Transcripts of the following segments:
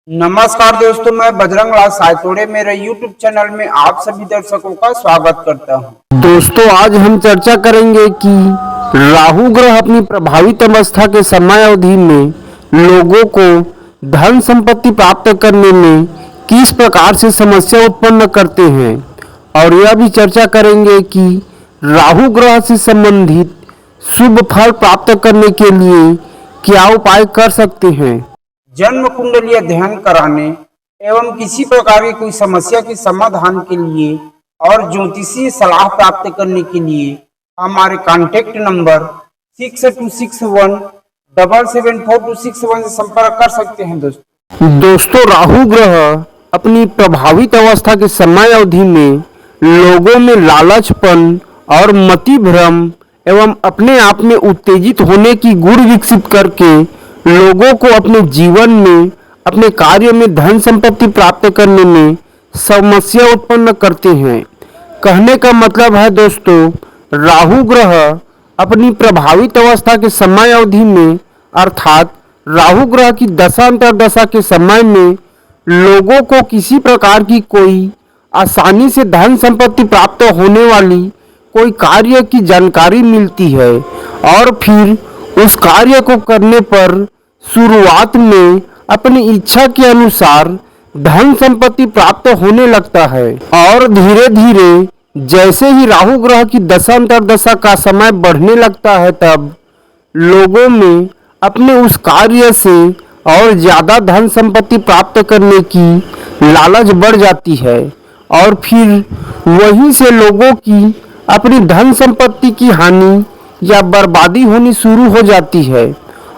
नमस्कार दोस्तों, मैं बजरंग लाल सायतोड़े मेरे YouTube चैनल में आप सभी दर्शकों का स्वागत करता हूं। दोस्तों, आज हम चर्चा करेंगे कि राहु ग्रह अपनी प्रभावित अवस्था के समय अवधि में लोगों को धन संपत्ति प्राप्त करने में किस प्रकार से समस्या उत्पन्न करते हैं और यह भी चर्चा करेंगे कि राहु ग्रह से संबंधित शुभ फल प्राप्त करने के लिए क्या उपाय कर सकते हैं। जन्म कुंडली अध्ययन कराने एवं किसी प्रकार की कोई समस्या के समाधान के लिए और ज्योतिषीय सलाह प्राप्त करने के लिए हमारे कॉन्टैक्ट नंबर 6261774261 से संपर्क कर सकते हैं। दोस्तों, राहु ग्रह अपनी प्रभावित अवस्था के समय अवधि में लोगों में लालचपन और मति भ्रम एवं अपने आप में उत्तेजित होने की गुण विकसित करके लोगों को अपने जीवन में अपने कार्य में धन संपत्ति प्राप्त करने में समस्या उत्पन्न करते हैं। कहने का मतलब है दोस्तों, राहु ग्रह अपनी प्रभावित अवस्था के समय अवधि में अर्थात राहु ग्रह की दशा अंतर्दशा के समय में लोगों को किसी प्रकार की कोई आसानी से धन संपत्ति प्राप्त होने वाली कोई कार्य की जानकारी मिलती है और फिर उस कार्य को करने पर शुरुआत में अपनी इच्छा के अनुसार धन संपत्ति प्राप्त होने लगता है और धीरे धीरे जैसे ही राहु ग्रह की दशा अंतर्दशा का समय बढ़ने लगता है तब लोगों में अपने उस कार्य से और ज्यादा धन संपत्ति प्राप्त करने की लालच बढ़ जाती है और फिर वहीं से लोगों की अपनी धन संपत्ति की हानि या बर्बादी होनी शुरू हो जाती है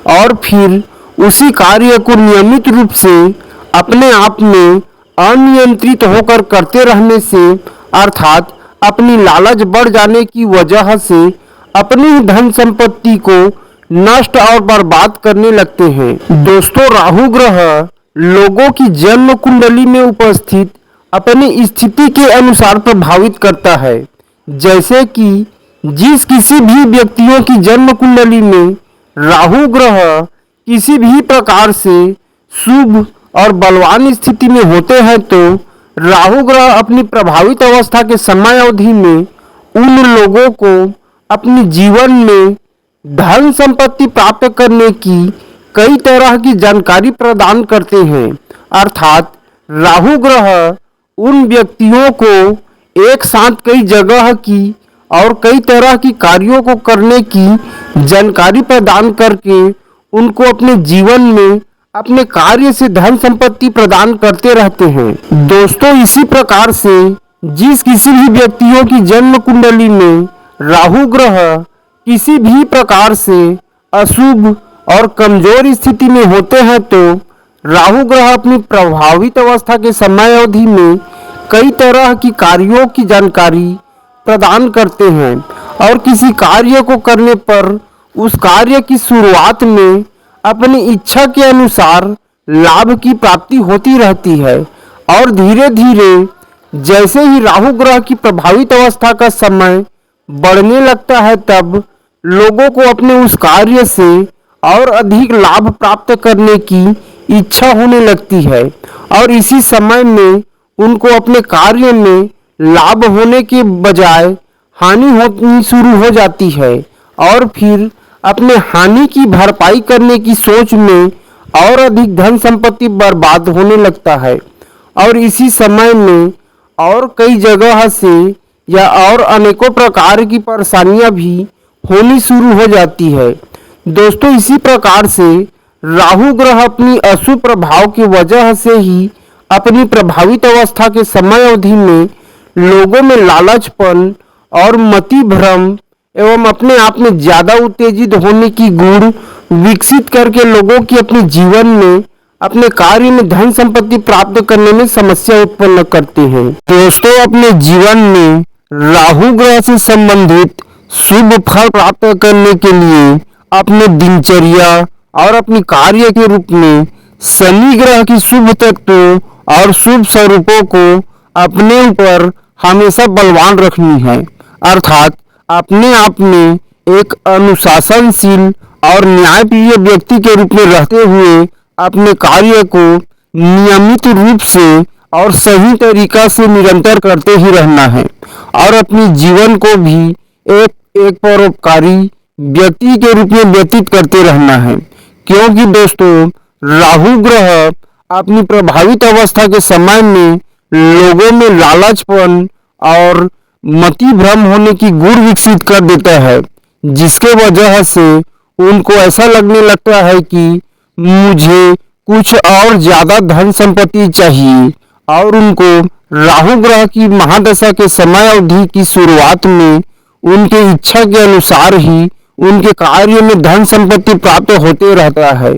और फिर उसी कार्य को नियमित रूप से अपने आप में अनियंत्रित होकर करते रहने से अर्थात अपनी लालच बढ़ जाने की वजह से अपनी धन संपत्ति को नष्ट और बर्बाद करने लगते हैं। दोस्तों, राहु ग्रह लोगों की जन्म कुंडली में उपस्थित अपनी स्थिति के अनुसार प्रभावित करता है। जैसे कि जिस किसी भी व्यक्तियों की जन्म कुंडली में राहु ग्रह किसी भी प्रकार से शुभ और बलवान स्थिति में होते हैं तो राहु ग्रह अपनी प्रभावित अवस्था के समय अवधि में उन लोगों को अपनी जीवन में धन संपत्ति प्राप्त करने की कई तरह की जानकारी प्रदान करते हैं। अर्थात राहु ग्रह उन व्यक्तियों को एक साथ कई जगह की और कई तरह की कार्यों को करने की जानकारी प्रदान करके उनको अपने जीवन में अपने कार्य से धन संपत्ति प्रदान करते रहते हैं। दोस्तों, इसी प्रकार से जिस किसी भी व्यक्तियों की जन्म कुंडली में राहु ग्रह किसी भी प्रकार से अशुभ और कमजोर स्थिति में होते हैं तो राहु ग्रह अपनी प्रभावित अवस्था के समय अवधि में कई तरह की कार्यों की जानकारी प्रदान करते हैं और किसी कार्य को करने पर उस कार्य की शुरुआत में अपनी इच्छा के अनुसार लाभ की प्राप्ति होती रहती है और धीरे धीरे जैसे ही राहु ग्रह की प्रभावित अवस्था का समय बढ़ने लगता है तब लोगों को अपने उस कार्य से और अधिक लाभ प्राप्त करने की इच्छा होने लगती है और इसी समय में उनको अपने कार्य में लाभ होने के बजाय हानि होनी शुरू हो जाती है और फिर अपने हानि की भरपाई करने की सोच में और अधिक धन संपत्ति बर्बाद होने लगता है और इसी समय में और कई जगह से या और अनेकों प्रकार की परेशानियां भी होनी शुरू हो जाती है। दोस्तों, इसी प्रकार से राहु ग्रह अपनी अशुभ प्रभाव की वजह से ही अपनी प्रभावित अवस्था के समय अवधि में लोगों में लालचपन और मति भ्रम एवं अपने आप में ज्यादा उत्तेजित होने की गुण विकसित करके लोगों की अपने जीवन में अपने कार्य में धन संपत्ति प्राप्त करने में समस्या उत्पन्न करते हैं। दोस्तों, अपने जीवन में राहु ग्रह से संबंधित शुभ फल प्राप्त करने के लिए अपने दिनचर्या और अपनी कार्य के रूप में शनि ग्रह की शुभ तत्वों और शुभ स्वरूपों को अपने ऊपर हमेशा बलवान रखनी है। अर्थात अपने आप में एक अनुशासनशील और न्यायप्रिय व्यक्ति के रूप में रहते हुए अपने कार्य को नियमित रूप से और सही तरीका से निरंतर करते ही रहना है और अपने जीवन को भी एक एक परोपकारी व्यक्ति के रूप में व्यतीत करते रहना है। क्योंकि दोस्तों, राहु ग्रह अपनी प्रभावित अवस्था के समय में लोगों में लालचपन और मति भ्रम होने की गुण विकसित कर देता है, जिसके वजह से उनको ऐसा लगने लगता है कि मुझे कुछ और ज्यादा धन संपत्ति चाहिए और उनको राहु ग्रह की महादशा के समय अवधि की शुरुआत में उनके इच्छा के अनुसार ही उनके कार्य में धन संपत्ति प्राप्त होते रहता है।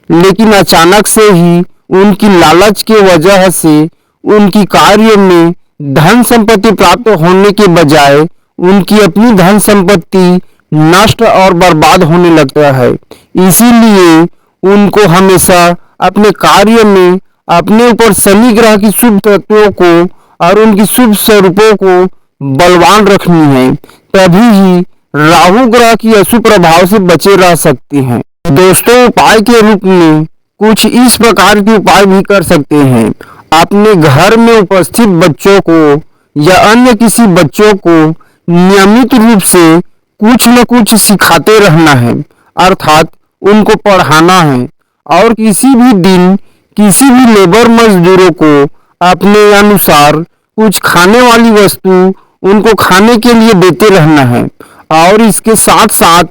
लेकिन अचानक से ही उनकी लालच के वजह से उनकी कार्य में धन संपत्ति प्राप्त होने के बजाय उनकी अपनी धन संपत्ति नष्ट और बर्बाद होने लगता है। इसीलिए उनको हमेशा अपने कार्य में अपने ऊपर शनि ग्रह की शुभ तत्वों को और उनकी शुभ स्वरूपों को बलवान रखनी है, तभी ही राहु ग्रह की अशुभ प्रभाव से बचे रह सकते हैं। दोस्तों, उपाय के रूप में कुछ इस प्रकार के उपाय भी कर सकते हैं। अपने घर में उपस्थित बच्चों को या अन्य किसी बच्चों को नियमित रूप से कुछ न कुछ सिखाते रहना है, अर्थात उनको पढ़ाना है और किसी भी दिन किसी भी लेबर मजदूरों को अपने अनुसार कुछ खाने वाली वस्तु उनको खाने के लिए देते रहना है। और इसके साथ साथ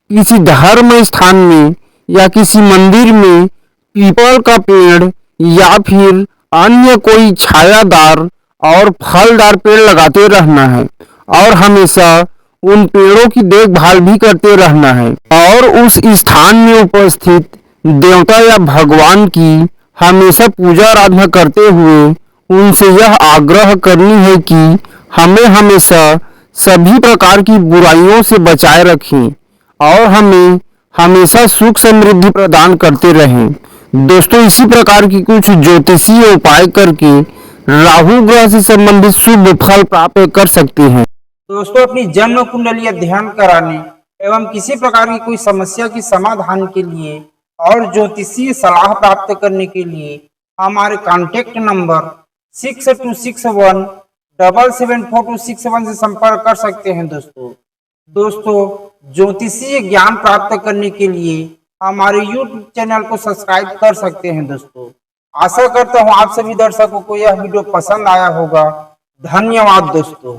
किसी धर्म स्थान में या किसी मंदिर में पीपल का पेड़ या फिर अन्य कोई छायादार और फलदार पेड़ लगाते रहना है और हमेशा उन पेड़ों की देखभाल भी करते रहना है और उस स्थान में उपस्थित देवता या भगवान की हमेशा पूजा आराधना करते हुए उनसे यह आग्रह करनी है कि हमें हमेशा सभी प्रकार की बुराइयों से बचाए रखें और हमें हमेशा सुख समृद्धि प्रदान करते रहें। दोस्तों, इसी प्रकार की कुछ ज्योतिषीय उपाय करके राहु ग्रह से संबंधित शुभ फल प्राप्त कर सकते हैं। दोस्तों, अपनी जन्म कुंडली अध्ययन कराने एवं किसी प्रकार की कोई समस्या के समाधान के लिए और ज्योतिषीय सलाह प्राप्त करने के लिए हमारे कॉन्टेक्ट नंबर 6261774261 से संपर्क कर सकते हैं। दोस्तों, ज्योतिषीय ज्ञान प्राप्त करने के लिए हमारे YouTube चैनल को सब्सक्राइब कर सकते हैं। दोस्तों, आशा करता हूँ आप सभी दर्शकों को यह वीडियो पसंद आया होगा। धन्यवाद दोस्तों।